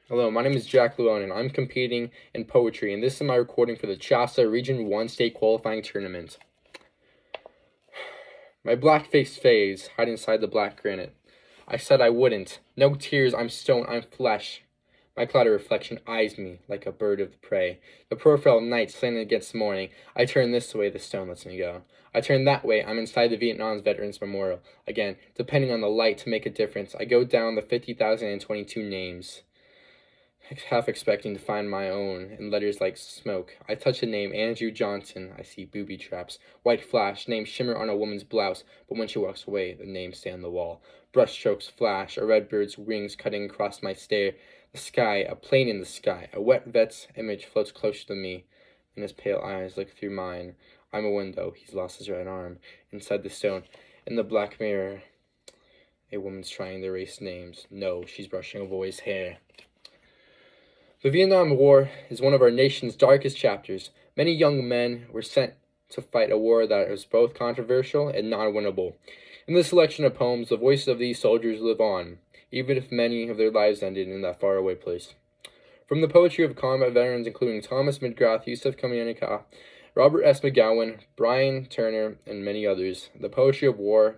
Hello, my name is Jack Lewellyn, and I'm competing in poetry, and this is my recording for the Chassa Region 1 State Qualifying Tournament. My black-faced phase hide inside the black granite. I said I wouldn't. No tears, I'm stone, I'm flesh. My cloudy reflection eyes me like a bird of prey. The profile night slanted against morning. I turn this way, the stone lets me go. I turn that way, I'm inside the Vietnam's Veterans Memorial. Again, depending on the light to make a difference, I go down the 50,022 names, half expecting to find my own in letters like smoke. I touch the name Andrew Johnson. I see booby traps. White flash, name shimmer on a woman's blouse, but when she walks away, the name stay on the wall. Brush strokes flash, a red bird's wings cutting across my stare. The sky, a plane in the sky. A wet vet's image floats closer to me, and his pale eyes look through mine. I'm a window. He's lost his right arm. Inside the stone, in the black mirror, a woman's trying to erase names. No, she's brushing a boy's hair. The Vietnam War is one of our nation's darkest chapters. Many young men were sent to fight a war that was both controversial and non-winnable. In this selection of poems, the voices of these soldiers live on, even if many of their lives ended in that faraway place. From the poetry of combat veterans including Thomas McGrath, Yusuf Kamianika, Robert S. McGowan, Brian Turner, and many others, the poetry of war,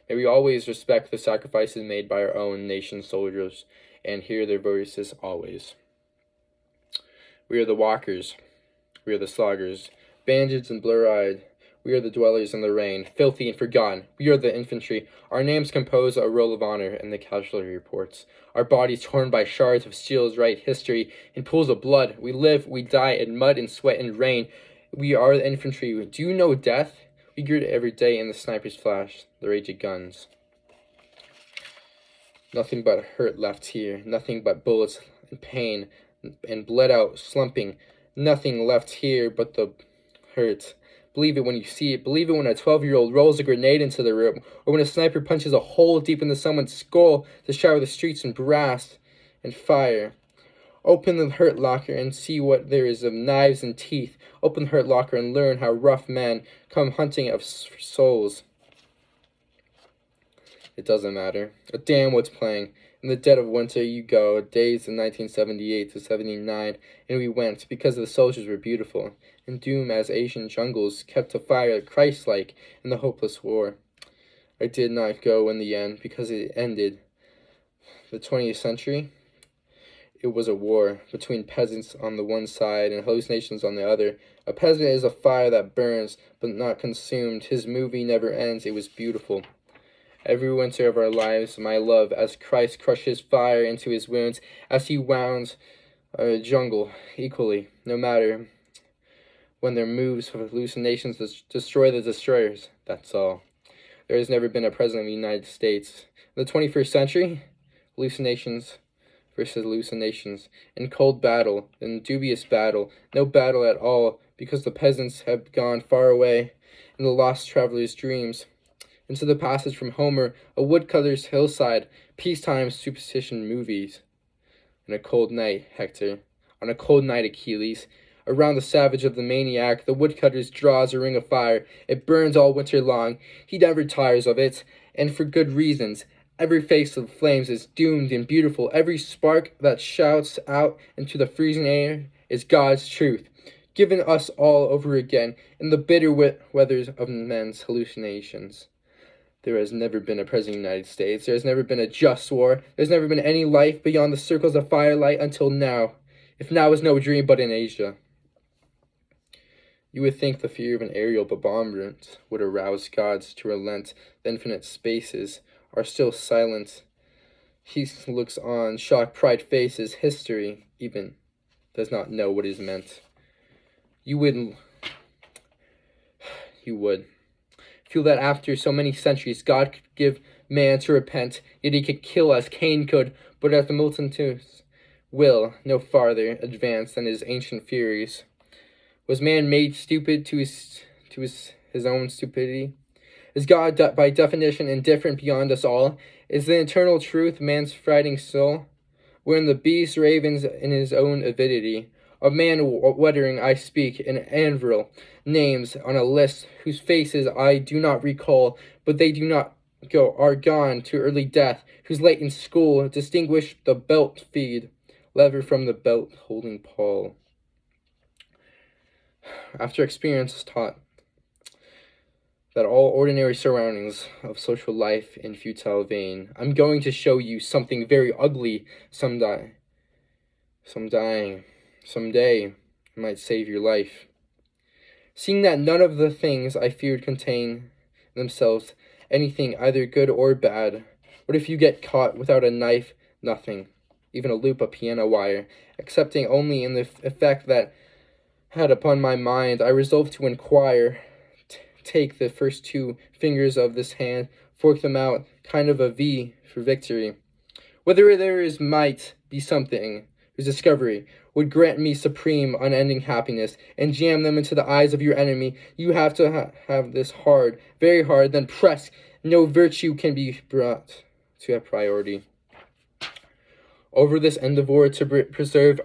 may we always respect the sacrifices made by our own nation's soldiers and hear their voices always. We are the walkers. We are the sloggers, bandaged and blur-eyed. We are the dwellers in the rain, filthy and forgotten. We are the infantry. Our names compose a roll of honor in the casualty reports. Our bodies torn by shards of steel's write history in pools of blood. We live, we die in mud and sweat and rain. We are the infantry. Do you know death? We greet it every day in the sniper's flash, the rage of guns. Nothing but hurt left here, nothing but bullets and pain, and bled out, slumping. Nothing left here but the hurt. Believe it when you see it. Believe it when a 12-year-old rolls a grenade into the room, or when a sniper punches a hole deep into someone's skull to shower the streets in brass and fire. Open the hurt locker and see what there is of knives and teeth. Open the hurt locker and learn how rough men come hunting of souls. It doesn't matter. Damn what's playing. In the dead of winter you go, days of 1978 to 79, and we went, because the soldiers were beautiful, and doom as Asian jungles kept to fire Christ-like in the hopeless war. I did not go in the end, because it ended. The 20th century, it was a war between peasants on the one side and hallucinations on the other. A peasant is a fire that burns, but not consumed. His movie never ends. It was beautiful. Every winter of our lives, my love, as Christ crushes fire into his wounds, as he wounds a jungle equally, no matter when their moves of hallucinations destroy the destroyers. That's all. There has never been a president of the United States. In the 21st century, hallucinations versus hallucinations. In cold battle, in dubious battle, no battle at all, because the peasants have gone far away in the lost traveler's dreams. Into the passage from Homer, a woodcutter's hillside, peacetime superstition movies. On a cold night, Hector. On a cold night, Achilles. Around the savage of the maniac, the woodcutter draws a ring of fire. It burns all winter long. He never tires of it, and for good reasons. Every face of flames is doomed and beautiful. Every spark that shouts out into the freezing air is God's truth, given us all over again in the bitter weathers of men's hallucinations. There has never been a president of the United States. There has never been a just war. There's never been any life beyond the circles of firelight until now, if now is no dream but in Asia. You would think the fear of an aerial bombardment would arouse gods to relent. The infinite spaces are still silent. He looks on, shocked pride faces. History, even, does not know what is meant. You would feel that after so many centuries, God could give man to repent, yet he could kill as Cain could, but as the multitudes will no farther advance than his ancient furies. Was man made stupid to his own stupidity? Is God by definition indifferent beyond us all? Is the eternal truth man's frighting soul? Wherein the beast ravens in his own avidity? Of man wettering I speak in anvil, names on a list whose faces I do not recall, but they are gone to early death, whose late in school distinguish the belt feed. lever from the belt holding Paul. After experience taught that all ordinary surroundings of social life in futile vain, I'm going to show you something very ugly someday. Someday it might save your life. Seeing that none of the things I feared contain themselves anything either good or bad. What if you get caught without a knife? Nothing, even a loop of piano wire, excepting only in the effect that had upon my mind. I resolved to inquire. Take the first two fingers of this hand, fork them out, kind of a V for victory. Whether there might be something whose discovery would grant me supreme, unending happiness, and jam them into the eyes of your enemy, you have to have this hard, very hard, then press. No virtue can be brought to a priority. Over this endeavor to preserve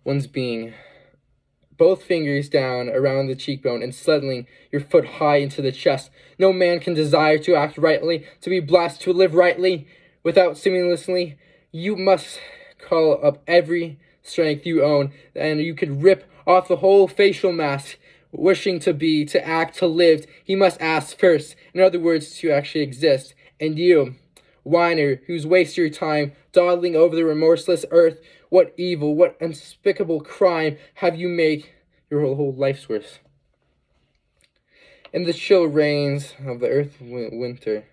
one's being, both fingers down around the cheekbone and settling your foot high into the chest. No man can desire to act rightly, to be blessed, to live rightly, without simultaneously. You must call up every strength you own, and you could rip off the whole facial mask. Wishing to be, to act, to live, he must ask first. In other words, to actually exist. And you, whiner, who's waste your time dawdling over the remorseless earth, what evil, what unspeakable crime have you made your whole life's worth? In the chill rains of the earth winter,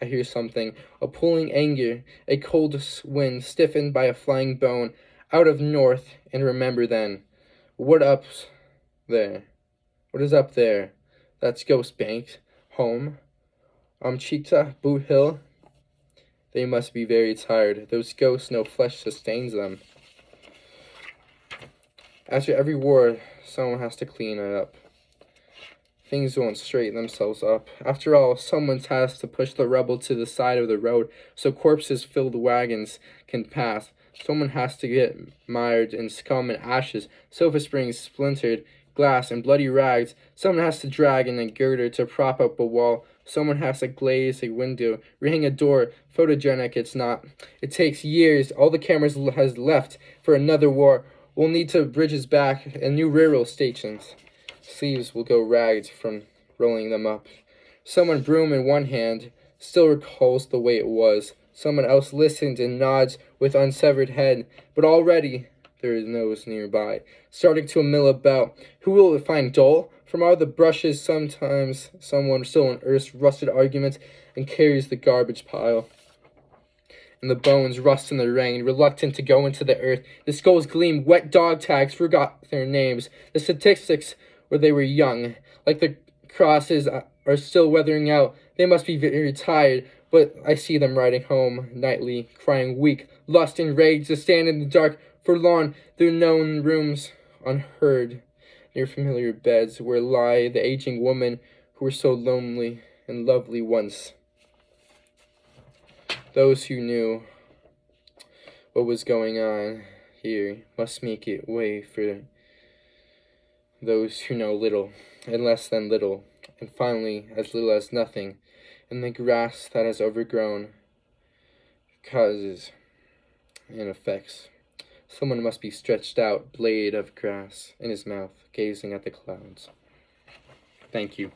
I hear something, a pulling anger, a cold wind stiffened by a flying bone out of north, and remember then, what is up there? That's Ghost Bank, home, Cheetah, Boot Hill. They must be very tired. Those ghosts, no flesh sustains them. After every war, someone has to clean it up. Things won't straighten themselves up. After all, someone has to push the rubble to the side of the road so corpses-filled wagons can pass. Someone has to get mired in scum and ashes, sofa springs splintered, glass and bloody rags. Someone has to drag in a girder to prop up a wall. Someone has to glaze a window, rehang a door. Photogenic it's not. It takes years. All the cameras has left for another war. We'll need to bridges back and new railroad stations. Sleeves will go ragged from rolling them up. Someone, broom in one hand, still recalls the way it was. Someone else listens and nods with unsevered head, but already there is nose nearby, starting to mill about. Who will it find dull? From all the brushes, sometimes someone still unearths rusted arguments and carries the garbage pile. And the bones rust in the rain, reluctant to go into the earth. The skulls gleam, wet dog tags, forgot their names. The statistics where they were young, like the crosses, are still weathering out. They must be very tired, but I see them riding home nightly, crying weak, lust and rage to stand in the dark, forlorn, their known rooms unheard, near familiar beds where lie the aging women who were so lonely and lovely once. Those who knew what was going on here must make it way for those who know little, and less than little, and finally as little as nothing, and the grass that has overgrown causes and effects. Someone must be stretched out, blade of grass in his mouth, gazing at the clouds. Thank you.